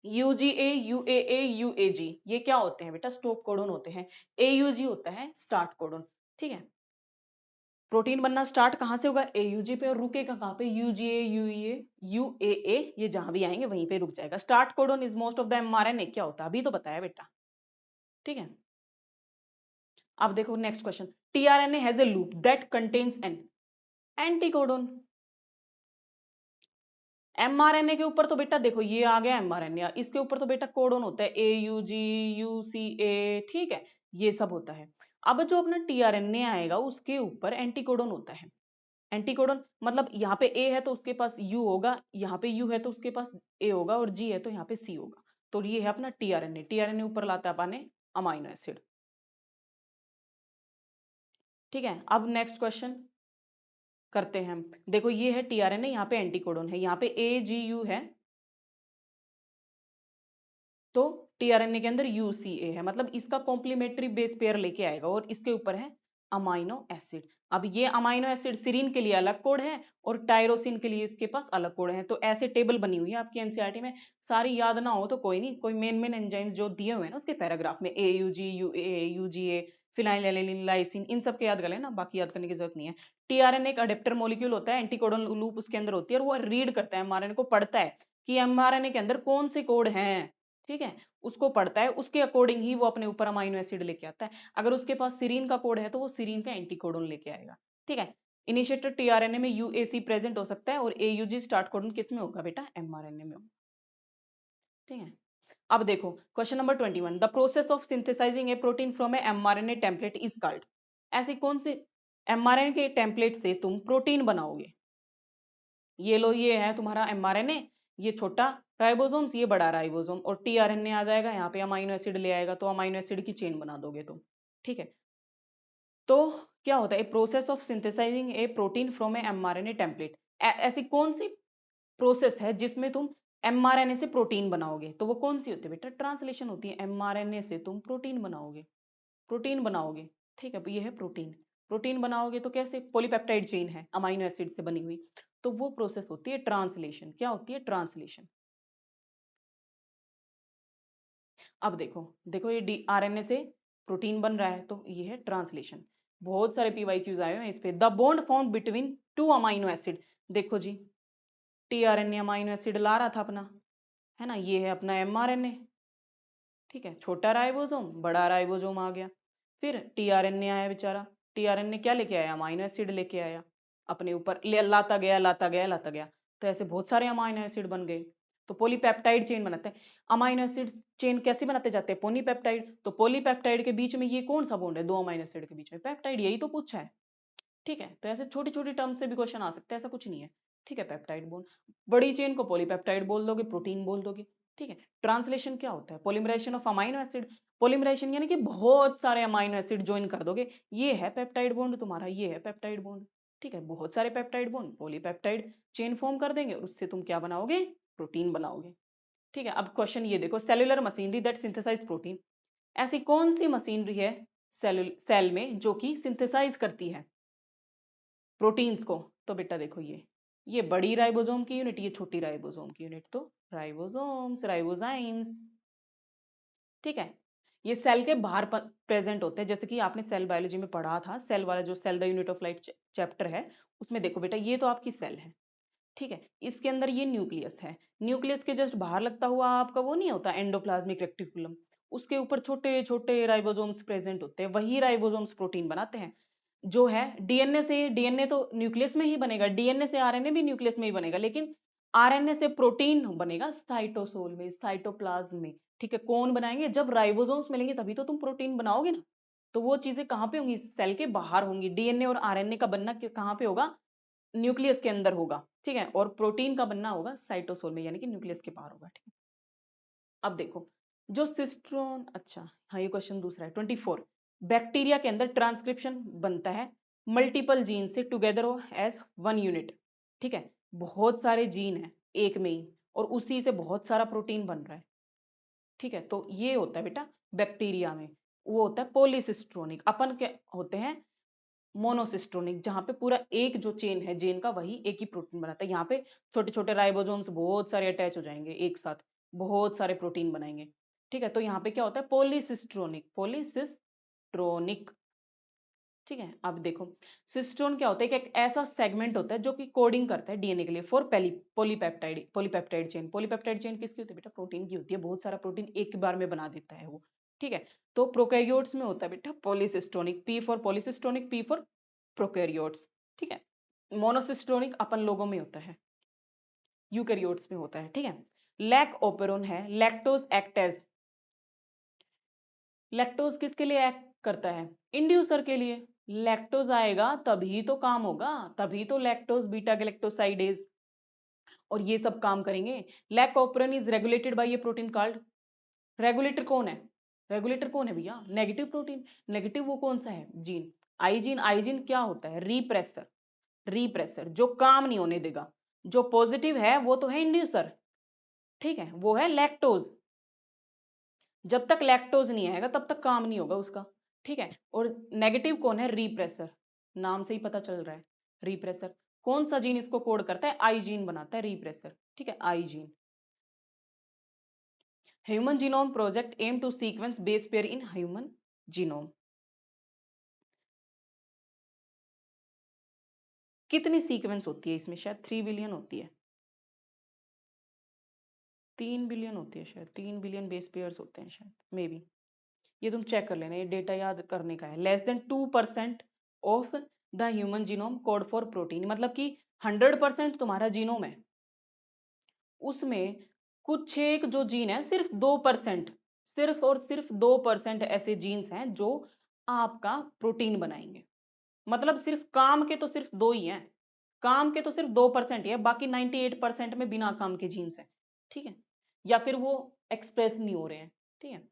UGA UAA UAG ये क्या होते हैं बेटा? स्टॉप कोडोन होते हैं। AUG होता है स्टार्ट कोडोन, ठीक है। प्रोटीन बनना स्टार्ट कहाँ से होगा? AUG पे, और रुकेगा कहाँ पे? UGA UAA ये जहां भी आएंगे वहीं पे रुक जाएगा। Start codon is most of the mRNA क्या होता है? अभी तो बताया बेटा, ठीक है। अब देखो next question, tRNA has a loop that contains an anticodon. MRNA के ऊपर तो बेटा देखो ये आ गया एमआरएनए, इसके ऊपर तो बेटा कोडोन होता है AUG UCA, ठीक है, ये सब होता है। अब जो अपना टीआरएनए आएगा उसके ऊपर एंटीकोडोन होता है। एंटीकोडोन मतलब यहाँ पे ए है तो उसके पास यू होगा, यहाँ पे यू है तो उसके पास ए होगा, और जी है तो यहाँ पे सी होगा। तो ये है अपना टीआरएनए। टीआरएनए ऊपर लाता है अपने अमाइनो एसिड, ठीक है। अब नेक्स्ट क्वेश्चन करते हैं हम। देखो ये है टीआरएनए, यहाँ पे एंटीकोडोन है, यहाँ पे AGU है, तो टीआरएनए के अंदर UCA है, मतलब इसका कॉम्प्लीमेंट्री बेस पेयर लेके आएगा, और इसके ऊपर है अमाइनो एसिड। अब ये अमाइनो एसिड सीरीन के लिए अलग कोड है और टायरोसिन के लिए इसके पास अलग कोड है। तो ऐसे टेबल बनी हुई है आपकी एनसीईआरटी में, सारी याद ना हो तो कोई नहीं, कोई मेन मेन एंजाइम्स जो दिए हुए हैं ना उसके पैराग्राफ में AUG UAA UGA phenylalanine, lysine, इन सब के याद कर लेना, बाकी याद करने की जरूरत नहीं है। टीआरएनए एक अडेप्टर मॉलिक्यूल होता है, एंटीकोडन लूप उसके अंदर होती है और वो रीड करता है एमआरएनए को, पढ़ता है कि एमआरएनए के अंदर कौन से कोड हैं, ठीक है, उसको पढ़ता है, उसके अकॉर्डिंग ही वो अपने ऊपर अमाइनो एसिड लेके आता है। अगर उसके पास सीरीन का कोड है तो वो सीरीन का एंटीकोडन लेके आएगा, ठीक है। इनिशिएटर टीआरएनए में यूएसी प्रेजेंट हो सकता है और एयूजी स्टार्ट कोडन किस में होगा बेटा, एमआरएनए में होगा, ठीक है। अब देखो question number 21, the process of synthesising A protein from A mRNA template is called. ऐसी कौन सी एमआरएनए के टेम्पलेट से तुम प्रोटीन बनाओगे। ये लो, ये है तुम्हारा एमआरएनए, ये छोटा राइबोसोम्स, ये बड़ा राइबोसोम, और टीआरएनए आ जाएगा यहाँ पे, अमाइनो एसिड ले आएगा, तो अमाइनो एसिड की चेन बना दोगे तुम, ठीक है। तो क्या होता है, process of synthesising A protein from A mRNA template, ऐसी कौन सी प्रोसेस है जिसमें तुम एमआरएनए से प्रोटीन बनाओगे, तो वो कौन सी होती है बेटा, ट्रांसलेशन होती है। एमआरएनए से तुम प्रोटीन बनाओगे, प्रोटीन बनाओगे, ठीक है, ये है प्रोटीन। प्रोटीन बनाओगे तो कैसे, पॉलीपेप्टाइड चेन है अमाइनो एसिड से बनी हुई, तो वो प्रोसेस होती है ट्रांसलेशन। क्या होती है, ट्रांसलेशन। अब देखो, देखो ये डी आरएनए से प्रोटीन बन रहा है, तो ये है ट्रांसलेशन। बहुत सारे पीवाईक्यूज आए हैं इस पे। The bond form between two amino acid, देखो जी, टीआरएनए अमाइनो एसिड ला रहा था अपना, है ना, ये है अपना एमआरएनए, ठीक है, छोटा राइबोसोम बड़ा राइबोसोम आ गया। फिर टीआरएनए आया बेचारा, टीआरएनए क्या लेके आया, अमाइनो एसिड लेके आया, अपने ऊपर लाता गया लाता गया लाता गया, तो ऐसे बहुत सारे अमाइनो एसिड बन गए। तो पॉलीपेप्टाइड चेन बनाते हैं। अमाइनो एसिड चेन कैसे बनाते जाते हैं, पॉलीपेप्टाइड। तो पॉलीपेप्टाइड के बीच में ये कौन सा बॉन्ड है, दो अमाइनो एसिड के बीच में, पेप्टाइड, यही तो पूछा है, ठीक है। तो ऐसे छोटी छोटी टर्म से भी क्वेश्चन आ सकते हैं, ऐसा कुछ नहीं है, ठीक है। पेप्टाइड बॉन्ड, बड़ी चेन को पॉलीपेप्टाइड बोल दोगे, प्रोटीन बोल दोगे, ठीक है। ट्रांसलेशन क्या होता है, polymerization of amino acid. Polymerization यानी कि बहुत सारे अमाइनो एसिड ज्वाइन कर दोगे, ये है पेप्टाइड बॉन्ड तुम्हारा, ये है पेप्टाइड बॉन्ड, ठीक है। बहुत सारे peptide bond polypeptide chain form कर देंगे, उससे तुम क्या बनाओगे, प्रोटीन बनाओगे, ठीक है। अब क्वेश्चन ये देखो, cellular machinery that synthesize protein, ऐसी कौन सी मशीनरी है सेल में जो कि सिंथेसाइज करती है प्रोटीन्स को। तो बेटा देखो, ये बड़ी राइबोसोम की यूनिट, ये छोटी राइबोसोम की यूनिट, तो राइबोसोम्स, राइबोजाइम्स, ठीक है। ये सेल के बाहर प्रेजेंट होते हैं, जैसे कि आपने सेल बायोलॉजी में पढ़ा था, सेल वाला जो cell the unit of life chapter है, उसमें देखो बेटा, ये तो आपकी सेल है, ठीक है। इसके अंदर ये न्यूक्लियस है, न्यूक्लियस के जस्ट बाहर लगता हुआ आपका वो नहीं होता एंडोप्लाज्मिक रेक्टिकुलम, उसके ऊपर छोटे छोटे राइबोसोम्स प्रेजेंट होते हैं, वही राइबोसोम्स प्रोटीन बनाते हैं। जो है डीएनए से, डीएनए तो न्यूक्लियस में ही बनेगा, डीएनए से आरएनए भी न्यूक्लियस में ही बनेगा, लेकिन आरएनए से प्रोटीन बनेगा साइटोसोल में, साइटोप्लाज्म में, ठीक है। कौन बनाएंगे, जब राइबोसोम्स मिलेंगे तभी तो तुम प्रोटीन बनाओगे ना। तो वो चीजें कहाँ पे होंगी, सेल के बाहर होंगी। डीएनए और आरएनए का बनना कहाँ पे होगा, न्यूक्लियस के अंदर होगा, ठीक है। और प्रोटीन का बनना होगा साइटोसोल में, यानी कि न्यूक्लियस के बाहर होगा, ठीक है। अब देखो, जो सिस्ट्रोन, अच्छा हाँ, ये क्वेश्चन दूसरा है 24, बैक्टीरिया के अंदर ट्रांसक्रिप्शन बनता है मल्टीपल जीन से टुगेदर एज वन यूनिट, ठीक है। बहुत सारे जीन है एक में ही, और उसी से बहुत सारा प्रोटीन बन रहा है, ठीक है। तो ये होता है बेटा बैक्टीरिया में, वो होता है पॉलीसिस्ट्रोनिक। अपन के होते हैं मोनोसिस्टोनिक, जहां पे पूरा एक जो चेन है जेन का, वही एक ही प्रोटीन बनाता है। यहाँ पे छोटे छोटे राइबोसोम्स बहुत सारे अटैच हो जाएंगे एक साथ, बहुत सारे प्रोटीन बनाएंगे, ठीक है। तो यहाँ पे क्या होता है, पॉलीसिस्ट्रोनिक, पॉलीसिस्ट्रोनिक, ठीक है। अब देखो, सिस्टोन क्या होता है कि एक ऐसा सेगमेंट होता है जो कि कोडिंग करता है डीएनए के लिए for polypeptide, polypeptide chain. Polypeptide chain किसकी होती है बेटा, प्रोटीन की होती है, बहुत सारा प्रोटीन एक बार में बना देता है वो, ठीक है। तो प्रोकैरियोट्स में होता है बेटा पॉलीसिस्टोनिक, P for पॉलीसिस्टोनिक, P for prokaryotes, ठीक है। मोनोसिस्टोनिक अपन लोगों में होता है, यूकैरियोट्स में होता है, ठीक है। लैक ओपेरोन है, लैक्टोज एक्ट एज, लैक्टोज किसके लिए एक्ट करता है, इंड्यूसर के लिए। लैक्टोज आएगा तभी तो काम होगा, तभी तो लैक्टोज बीटा गैलेक्टोसाइडेज और ये सब काम करेंगे। Lac operon is regulated by ये प्रोटीन कॉल्ड, रेगुलेटर कौन है, रेगुलेटर कौन है भैया, नेगेटिव प्रोटीन। नेगेटिव वो कौन सा है, जीन, आईजीन। आईजीन क्या होता है, रिप्रेसर, रिप्रेसर जो काम नहीं होने देगा। जो पॉजिटिव है वो तो है इंड्यूसर, ठीक है, वो है लैक्टोज। जब तक लैक्टोज नहीं आएगा तब तक काम नहीं होगा उसका, ठीक है। और नेगेटिव कौन है, रिप्रेसर, नाम से ही पता चल रहा है, रिप्रेसर। कौन सा जीन इसको कोड करता है, आई जीन बनाता है रिप्रेसर, ठीक है, I gene. Human genome project aim to sequence base pair in human genome, कितनी सीक्वेंस होती है इसमें? शायद 3 बिलियन होती है, 3 बिलियन होती है शायद, 3 बिलियन बेस पेयर्स होते हैं शायद, मे बी। ये तुम चेक कर लेना, ये डेटा याद करने का है। Less than 2% of the human genome code for protein, मतलब कि 100% तुम्हारा जीनोम है, उसमें कुछ एक जो जीन है, सिर्फ 2%, सिर्फ और सिर्फ 2% ऐसे जीन्स हैं जो आपका प्रोटीन बनाएंगे। मतलब सिर्फ काम के तो सिर्फ दो ही हैं, काम के तो सिर्फ 2% ही है, बाकी 98% में बिना काम के जीन्स हैं, ठीक है, या फिर वो एक्सप्रेस नहीं हो रहे हैं, ठीक है।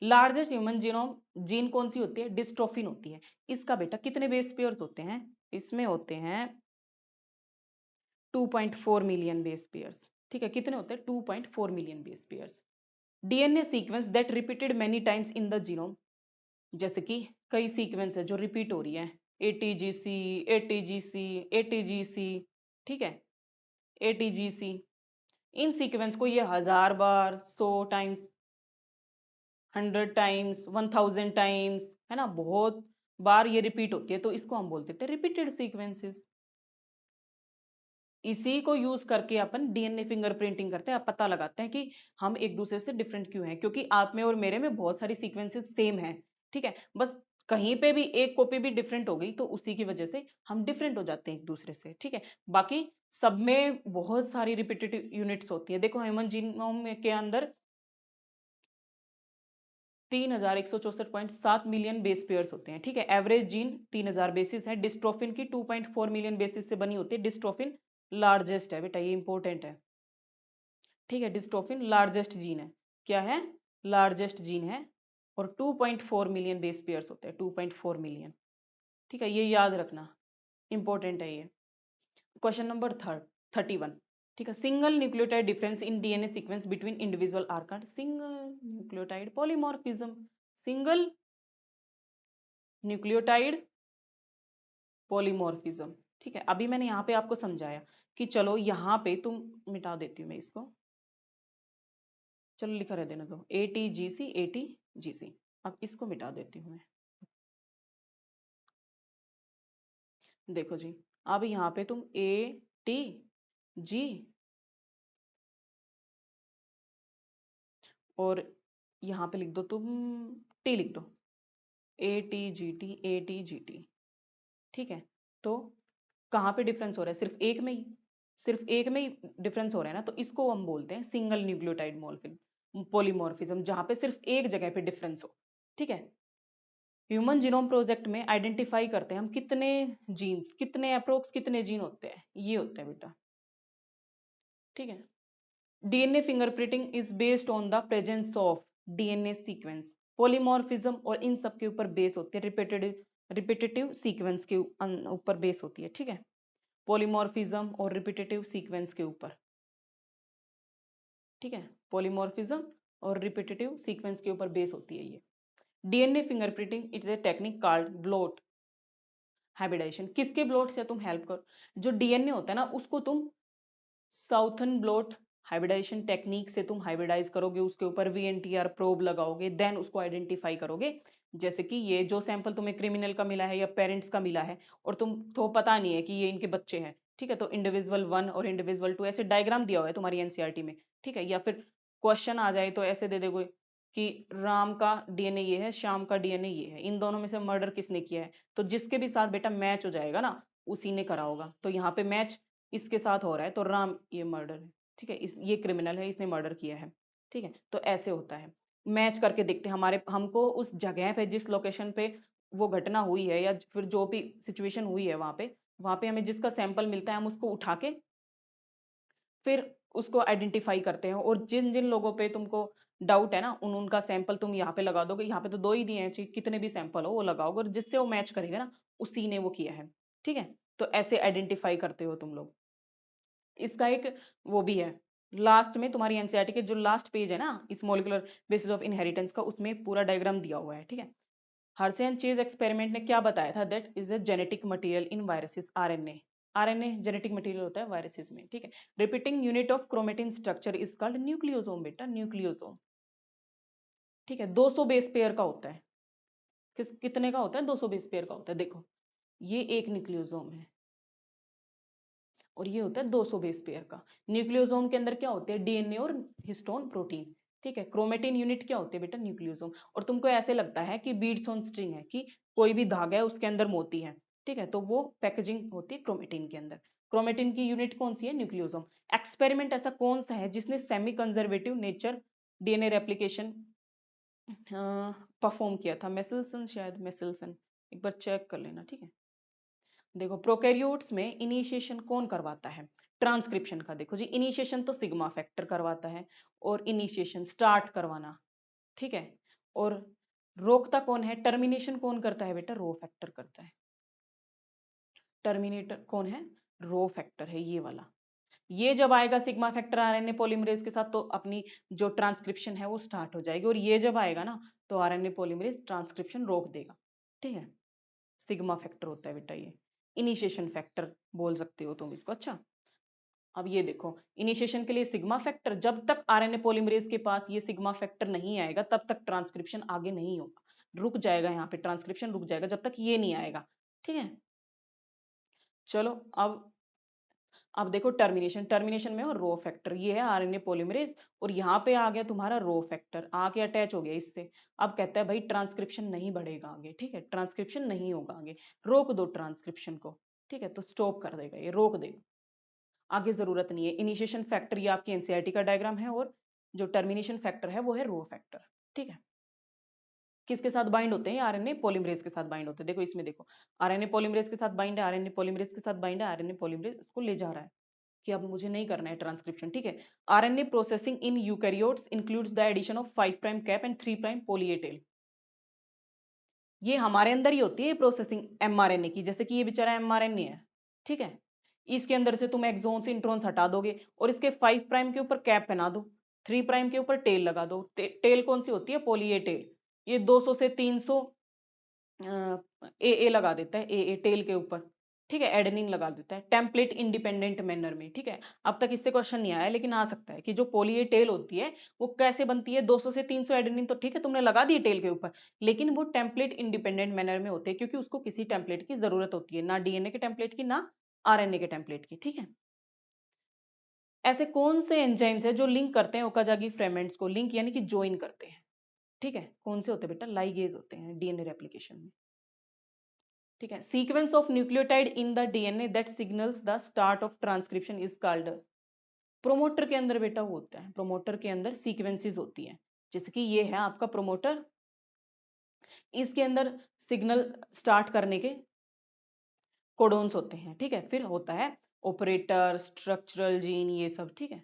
लार्जेस्ट ह्यूमन जीनोम जीन कौन सी होती है? डिस्ट्रोफिन होती है। इसका बेटा कितने बेस पेयर्स होते हैं? इसमें होते हैं 2.4 मिलियन बेस पेयर्स, ठीक है। कितने होते हैं? 2.4 million base pairs. DNA sequence that repeated many times in the genome, जैसे कि कई सीक्वेंस है जो रिपीट हो रही है, एटीजीसी, एटीजीसी, एटीजीसी, ठीक है, एटीजीसी। इन सीक्वेंस को ये 1000 बार, 100 टाइम्स, 100 टाइम्स, 1000 टाइम्स, है ना, बहुत बार ये रिपीट होती है, तो इसको हम बोलते थे रिपीटेड सीक्वेंसेस। इसी को यूज करके अपन डीएनए फिंगरप्रिंटिंग करते हैं, पता लगाते हैं कि हम एक दूसरे से डिफरेंट क्यों हैं, क्योंकि आप में और मेरे में बहुत सारी सीक्वेंसेस सेम है, ठीक है, बस कहीं पे भी एक कॉपी भी डिफरेंट हो गई तो उसी की वजह से हम डिफरेंट हो जाते हैं एक दूसरे से, ठीक है। बाकी सब में बहुत सारी रिपीटेटिव यूनिट्स होती है। देखो ह्यूमन जीनोम के अंदर 3164.7 मिलियन बेस पेयर्स होते हैं, ठीक है। एवरेज जीन 3000 बेसिस है। डिस्ट्रोफिन की 2.4 मिलियन बेसिस से बनी होती है। डिस्ट्रोफिन लार्जेस्ट है बेटा, ये इंपॉर्टेंट है, ठीक है। डिस्ट्रोफिन लार्जेस्ट जीन है, क्या है? लार्जेस्ट जीन है, और 2.4 मिलियन बेस पेयर्स होते हैं, 2.4 मिलियन, ठीक है, ये याद रखना, इंपॉर्टेंट है ये। क्वेश्चन नंबर 31, ठीक है। Single nucleotide difference in DNA sequence between individual Arkan, single nucleotide polymorphism, single nucleotide polymorphism, ठीक है। अभी मैंने यहाँ पे आपको समझाया कि चलो यहाँ पे तुम, मिटा देती हूँ मैं इसको, चलो लिखा रह देना दो, एटीजीसी, एटीजीसी, अब इसको मिटा देती हूँ मैं। देखो जी, अब यहाँ पे तुम ए टी जी और यहाँ पे लिख दो तुम टी, लिख दो A T G T, A T G T, ठीक है। तो कहाँ पे डिफरेंस हो रहा है? सिर्फ एक में ही, सिर्फ एक में ही डिफरेंस हो रहा है ना, तो इसको हम बोलते हैं सिंगल न्यूक्लियोटाइड मॉर्फिज्म, पॉलीमॉर्फिज्म, जहां पे सिर्फ एक जगह पे डिफरेंस हो, ठीक है। ह्यूमन जीनोम प्रोजेक्ट में आइडेंटिफाई करते हैं हम कितने जीन्स, कितने अप्रोक्स कितने जीन होते हैं, ये होते हैं बेटा, ठीक है। DNA fingerprinting is based on the presence of DNA sequence, polymorphism, और इन सब के ऊपर बेस होते हैं, रिपीटेटिव सीक्वेंस के ऊपर बेस होती है, ठीक है। पॉलीमॉर्फिज्म और रिपीटेटिव सीक्वेंस के ऊपर, ठीक है, पॉलीमॉर्फिज्म और रिपीटेटिव सीक्वेंस के ऊपर बेस होती है ये। DNA fingerprinting it is a technique called blot hybridization. किसके ब्लॉट से तुम हेल्प करो? जो डीएनए होता है ना, उसको तुम साउथर्न ब्लॉट हाइब्रिडाइजेशन टेक्निक से तुम हाइब्रिडाइज करोगे, उसके ऊपर वीएनटीआर प्रोब लगाओगे, देन उसको आइडेंटिफाई करोगे। जैसे कि ये जो सैंपल तुम्हें क्रिमिनल का मिला है या पेरेंट्स का मिला है, और तुम तो पता नहीं है कि ये इनके बच्चे हैं, ठीक है, तो इंडिविजुअल 1 और इंडिविजुअल 2 ऐसे डायग्राम दिया हुआ है तुम्हारी एनसीईआरटी में, ठीक है। या फिर क्वेश्चन आ जाए तो ऐसे दे दोगे कि राम का डीएनए ये है, श्याम का डीएनए ये है, इन दोनों में से मर्डर किसने किया है, तो जिसके भी साथ बेटा मैच हो जाएगा ना, उसी ने करा होगा। तो यहाँ पे मैच इसके साथ हो रहा है, तो राम ये मर्डर है, ठीक है, इस ये क्रिमिनल है, इसने मर्डर किया है, ठीक है। तो ऐसे होता है, मैच करके देखते हैं, हमारे हमको उस जगह पे जिस लोकेशन पे वो घटना हुई है या फिर जो भी सिचुएशन हुई है वहां पे हमें जिसका सैंपल मिलता है, हम उसको उठा के फिर उसको आइडेंटिफाई करते हैं, और जिन जिन लोगों पे तुमको डाउट है ना, उनका सैंपल तुम यहाँ पे लगा दोगे। यहाँ पे तो दो ही दिए हैं, चाहिए कितने भी सैंपल हो वो लगाओगे, और जिससे वो मैच करेगा ना, उसी ने वो किया है, ठीक है। तो ऐसे आइडेंटिफाई करते हो तुम लोग। इसका एक वो भी है, लास्ट में तुम्हारी एनसीईआरटी के जो लास्ट पेज है ना, इस मॉलिक्यूलर बेसिस ऑफ इनहेरिटेंस का, उसमें पूरा डायग्राम दिया हुआ है, ठीक है। हर्षे एंड चेज एक्सपेरिमेंट ने क्या बताया था? That is a genetic material in viruses, RNA, RNA genetic material होता है वायरसेस में, ठीक है। Repeating unit of chromatin structure is called nucleosome बेटा, न्यूक्लियोसोम, ठीक है। 200 बेस पेयर का होता है, कितने का होता है? 200 बेस पेयर का होता है। देखो ये एक न्यूक्लियोसोम है, और ये होता है 200 बेस पेयर का। न्यूक्लियोसोम के अंदर क्या होते हैं, डीएनए और हिस्टोन प्रोटीन, ठीक है। क्रोमेटिन यूनिट क्या होते हैं बेटा, न्यूक्लियोसोम। और तुमको ऐसे लगता है कि बीड्स ऑन स्ट्रिंग है, कि कोई भी धागा है उसके अंदर मोती है, ठीक है, तो वो पैकेजिंग होती है क्रोमेटिन के अंदर। क्रोमेटिन की यूनिट कौन सी है, न्यूक्लियोसोम। एक्सपेरिमेंट ऐसा कौन सा है जिसने semi conservative nature DNA replication perform किया था, मेसिल्सन, शायद मेसिल्सन, एक बार चेक कर लेना, ठीक है। देखो प्रोकैरियोट्स में इनिशिएशन कौन करवाता है, ट्रांसक्रिप्शन का। देखो जी, इनिशिएशन तो सिग्मा फैक्टर करवाता है, और इनिशिएशन स्टार्ट करवाना, ठीक है। और रोकता कौन है, टर्मिनेशन कौन करता है बेटा, रो फैक्टर करता है। टर्मिनेटर कौन है, रो फैक्टर है ये वाला। ये जब आएगा सिग्मा फैक्टर आरएनए पॉलीमरेज के साथ, तो अपनी जो ट्रांसक्रिप्शन है वो स्टार्ट हो जाएगी। और ये जब आएगा ना, तो आरएनए पॉलीमरेज ट्रांसक्रिप्शन रोक देगा, ठीक है। सिग्मा फैक्टर होता है बेटा ये, इनिशिएशन फैक्टर बोल सकते हो तुम इसको। अच्छा, अब ये देखो, इनिशिएशन के लिए सिग्मा फैक्टर, जब तक आरएनए पॉलीमरेज के पास ये सिग्मा फैक्टर नहीं आएगा तब तक ट्रांसक्रिप्शन आगे नहीं होगा, रुक जाएगा, यहाँ पे ट्रांसक्रिप्शन रुक जाएगा जब तक ये नहीं आएगा, ठीक है। चलो अब देखो टर्मिनेशन, टर्मिनेशन में हो रो फैक्टर, ये है आरएनए पॉलीमरेज, और यहाँ पे आ गया तुम्हारा रो फैक्टर, आके अटैच हो गया इससे। अब कहता है भाई ट्रांसक्रिप्शन नहीं बढ़ेगा आगे, ठीक है, ट्रांसक्रिप्शन नहीं होगा आगे, रोक दो ट्रांसक्रिप्शन को, ठीक है, तो स्टॉप कर देगा, ये रोक देगा, आगे जरूरत नहीं है। इनिशिएशन फैक्टर ये आपकी एनसीईआरटी का डायग्राम है, और जो टर्मिनेशन फैक्टर है वो है रो फैक्टर, ठीक है। किसके साथ बाइंड होते हैं, आरएनए पॉलीमरेज के साथ बाइंड होते हैं। देखो इसमें देखो, आरएनए पॉलीमरेज के साथ बाइंड है, आरएनए पॉलीमरेज के साथ बाइंड है, आरएनए पॉलीमरेज इसको ले जा रहा है कि अब मुझे नहीं करना है ट्रांसक्रिप्शन, ठीक है। RNA processing in eukaryotes includes the addition of 5 prime cap and 3 prime poly A tail. ये हमारे अंदर ही होती है प्रोसेसिंग एमआरएनए की, जैसे कि ये बेचारा एमआरएनए है, ठीक है। इसके अंदर से तुम एक्सोन्स इंट्रॉन्स हटा दोगे, और इसके 5 प्राइम के ऊपर कैप पहना दो, 3 प्राइम के ऊपर टेल लगा दो। टेल कौन सी होती है, पॉली ए टेल। ये 200 से 300 ए लगा देता है, ए टेल के ऊपर, ठीक है, एडेनिन लगा देता है टेम्पलेट इंडिपेंडेंट मैनर में, ठीक है। अब तक इससे क्वेश्चन नहीं आया, लेकिन आ सकता है कि जो पॉली ए टेल होती है वो कैसे बनती है, 200 से 300 एडेनिन तो ठीक है तुमने लगा दी टेल के ऊपर, लेकिन वो टेम्पलेट इंडिपेंडेंट मैनर में होते हैं, क्योंकि उसको किसी टेम्पलेट की जरूरत होती है, ना डीएनए के टेम्पलेट की, ना आरएनए के टेम्पलेट की, ठीक है। ऐसे कौन से एंजाइम्स है जो लिंक करते हैं ओकाजाकी फ्रेगमेंट्स को, लिंक यानी कि ज्वाइन करते हैं, ठीक है, कौन से होते हैं बेटा, लाइगेज होते हैं डीएनए रेप्लिकेशन में, ठीक है। Sequence of nucleotide in the DNA that signals the start of transcription is called. Promoter के अंदर बेटा वो होता है, प्रोमोटर के अंदर सीक्वेंसेस होती है, जैसे कि ये है आपका प्रोमोटर, इसके अंदर सिग्नल स्टार्ट करने के कोडोन्स होते हैं, ठीक है। फिर होता है ऑपरेटर, स्ट्रक्चरल जीन, ये सब, ठीक है।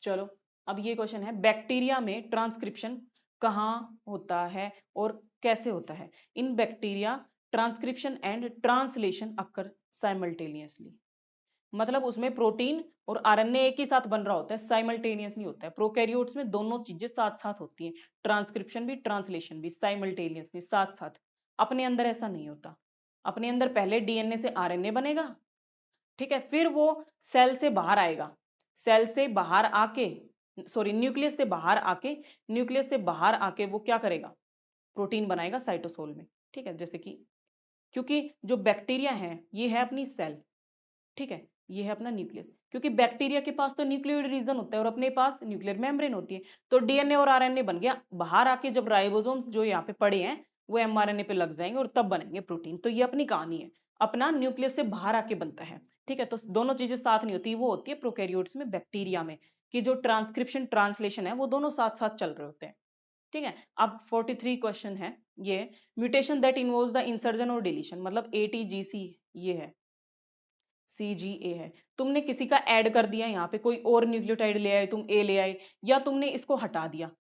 चलो अब ये क्वेश्चन है, बैक्टीरिया में ट्रांसक्रिप्शन कहाँ होता है और कैसे होता है। इन bacteria transcription and translation occur simultaneously, मतलब उसमें प्रोटीन और आरएनए एक ही साथ बन रहा होता है, साइमल्टेनियस नहीं होता है। प्रोकैरियोट्स में दोनों चीजें साथ साथ होती हैं, ट्रांसक्रिप्शन भी ट्रांसलेशन भी साइमल्टेनियसली साथ साथ। अपने अंदर ऐसा नहीं होता, अपने अंदर पहले डीएनए से आरएनए बनेगा, ठीक है, फिर वो सेल से बाहर आएगा, सेल से बाहर आके, सॉरी न्यूक्लियस से बाहर आके, न्यूक्लियस से बाहर आके वो क्या करेगा, प्रोटीन बनाएगा साइटोसोल में, ठीक है। जैसे कि क्योंकि जो बैक्टीरिया है ये है अपनी सेल, ठीक है, ये है अपना न्यूक्लियस, क्योंकि बैक्टीरिया के पास तो न्यूक्लियोइड रीजन होता है और अपने पास न्यूक्लियर मेम्ब्रेन होती है, तो डीएनए और आरएनए बन गया, बाहर आके जब राइबोसोम्स जो यहाँ पे पड़े हैं वो एमआरएनए पे लग जाएंगे और तब बनेंगे प्रोटीन। तो ये अपनी कहानी है, अपना न्यूक्लियस से बाहर आके बनता है, ठीक है। तो दोनों चीजें साथ नहीं होती, वो होती है प्रोकैरियोट्स में, बैक्टीरिया में, कि जो ट्रांसक्रिप्शन ट्रांसलेशन है वो दोनों साथ साथ चल रहे होते हैं, ठीक है। अब 43 क्वेश्चन है ये, mutation that involves the insertion और डिलीशन, मतलब एटीजीसी ये है, सीजीए है, तुमने किसी का ऐड कर दिया यहाँ पे, कोई और न्यूक्लियोटाइड ले आए, तुम ए ले आए, या तुमने इसको हटा दिया,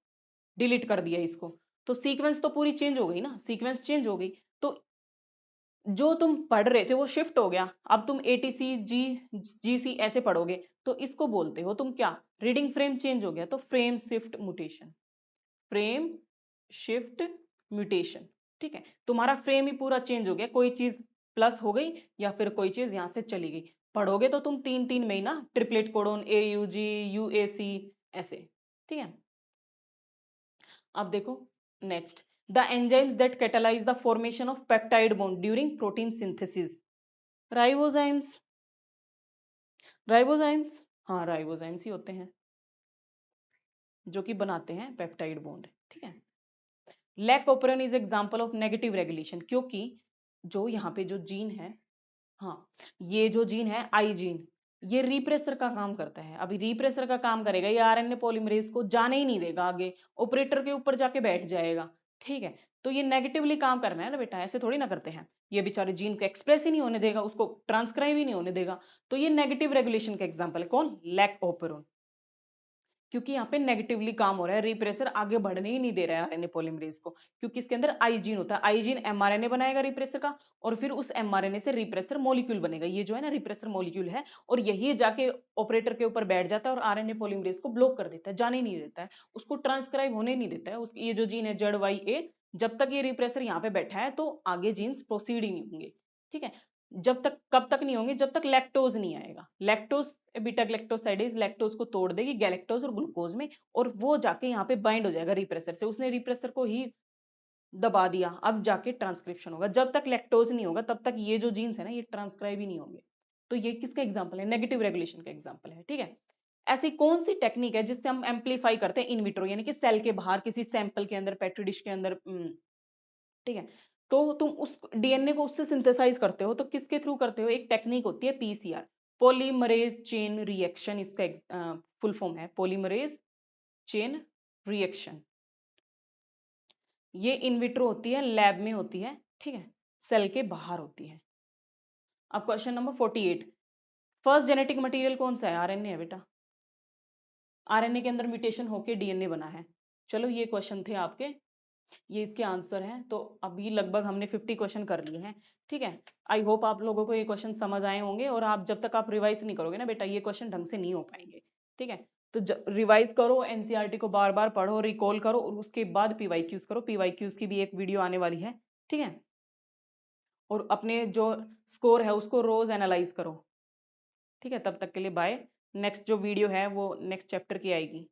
डिलीट कर दिया इसको, तो सीक्वेंस तो पूरी चेंज हो गई ना, सीक्वेंस चेंज हो गई, तो जो तुम पढ़ रहे थे वो शिफ्ट हो गया, अब तुम एटीसी जीसी ऐसे पढ़ोगे, तो इसको बोलते हो तुम क्या, रीडिंग फ्रेम चेंज हो गया, तो frame shift mutation, frame shift mutation, ठीक है। तुम्हारा फ्रेम ही पूरा चेंज हो गया, कोई चीज प्लस हो गई या फिर कोई चीज यहां से चली गई। पढ़ोगे तो तुम तीन तीन में ही ना, triplet codon, A U G, U A C, ऐसे, ठीक है। अब देखो next, the enzymes that catalyse the formation of peptide bond during protein synthesis, ribozymes, ribozymes, हाँ राइबोजाइम्स ही होते हैं जो कि बनाते हैं पेप्टाइड बॉन्ड, ठीक है। Lac operon is example of negative regulation, क्योंकि जो यहाँ पे जो जीन है, हाँ ये जो जीन है आई जीन, ये रिप्रेसर का काम करता है। अभी रिप्रेसर का काम करेगा, ये आरएनए पॉलीमरेज को जाने ही नहीं देगा आगे, ऑपरेटर के ऊपर जाके बैठ जाएगा, ठीक है। तो ये नेगेटिवली काम करना है ना बेटा, ऐसे थोड़ी ना करते हैं। ये बेचारे जीन को एक्सप्रेस ही नहीं होने देगा, उसको ट्रांसक्राइब ही नहीं होने देगा। तो ये नेगेटिव रेगुलेशन का एग्जाम्पल है, कौन? लैक ओपरन, क्योंकि यहाँ पे नेगेटिवली काम हो रहा है, रिप्रेसर आगे बढ़ने ही नहीं दे रहा है आरएनए पॉलीमरेज को, क्योंकि इसके अंदर आईजीन होता है। आईजीन एमआरएनए बनाएगा रिप्रेसर का, और फिर उस एमआरएनए से रिप्रेसर मॉलिक्यूल बनेगा, ये जो है ना रिप्रेसर मॉलिक्यूल है, और यही जाके ऑपरेटर के ऊपर बैठ जाता है और आरएनए पॉलीमरेज को ब्लॉक कर देता है, जाने नहीं देता है, उसको ट्रांसक्राइब होने नहीं देता है। ये जो जीन है जड़ वाई ए, जब तक ये रिप्रेसर यहाँ पे बैठा है तो आगे जीन्स प्रोसीड ही नहीं होंगे, ठीक है। जब तक, कब तक नहीं होंगे? जब तक लैक्टोज नहीं आएगा। लैक्टोज, बीटा ग्लैक्टोसाइडेज लैक्टोज को तोड़ देगी गैलेक्टोज और ग्लूकोज में, और वो जाके यहाँ पे बाइंड हो जाएगा रिप्रेसर से, उसने रिप्रेसर को ही दबा दिया, अब जाके ट्रांसक्रिप्शन होगा। जब तक लैक्टोज नहीं होगा तब तक ये जो जीन्स है ना ये ट्रांसक्राइब ही नहीं होंगे। तो ये किसका एग्जाम्पल है? नेगेटिव रेगुलेशन का एग्जाम्पल है, ठीक है। ऐसी कौन सी टेक्निक है जिससे हम एम्पलीफाई करते हैं इन विट्रो, यानी कि सेल के बाहर किसी सैंपल के अंदर, पेट्री डिश के अंदर, ठीक है। तो तुम उस डीएनए को उससे सिंथेसाइज करते हो, तो किसके थ्रू करते हो? एक टेक्निक होती है पीसीआर, पॉलीमरेज चेन रिएक्शन, इसका फुल फॉर्म है पॉलीमरेज चेन रिएक्शन। ये इन विट्रो होती है, लैब में होती है, ठीक है, सेल के बाहर होती है। अब question number 48, first genetic material कौन सा है? आरएनए है बेटा। आरएनए के अंदर म्यूटेशन होके डीएनए बना है। चलो ये क्वेश्चन थे आपके, ये इसके आंसर हैं। तो अभी लगभग हमने 50 क्वेश्चन कर लिए हैं, ठीक है। आई होप आप लोगों को ये क्वेश्चन समझ आए होंगे, और आप जब तक आप रिवाइज नहीं करोगे ना बेटा, ये क्वेश्चन ढंग से नहीं हो पाएंगे, ठीक है। तो रिवाइज करो, एनसीईआरटी को बार बार पढ़ो, रिकॉल करो, और उसके बाद पीवाईक्यूज करो। पीवाईक्यूज की भी एक वीडियो आने वाली है, ठीक है। और अपने जो स्कोर है उसको रोज एनालाइज करो, ठीक है। तब तक के लिए बाय। नेक्स्ट जो वीडियो है वो नेक्स्ट चैप्टर की आएगी।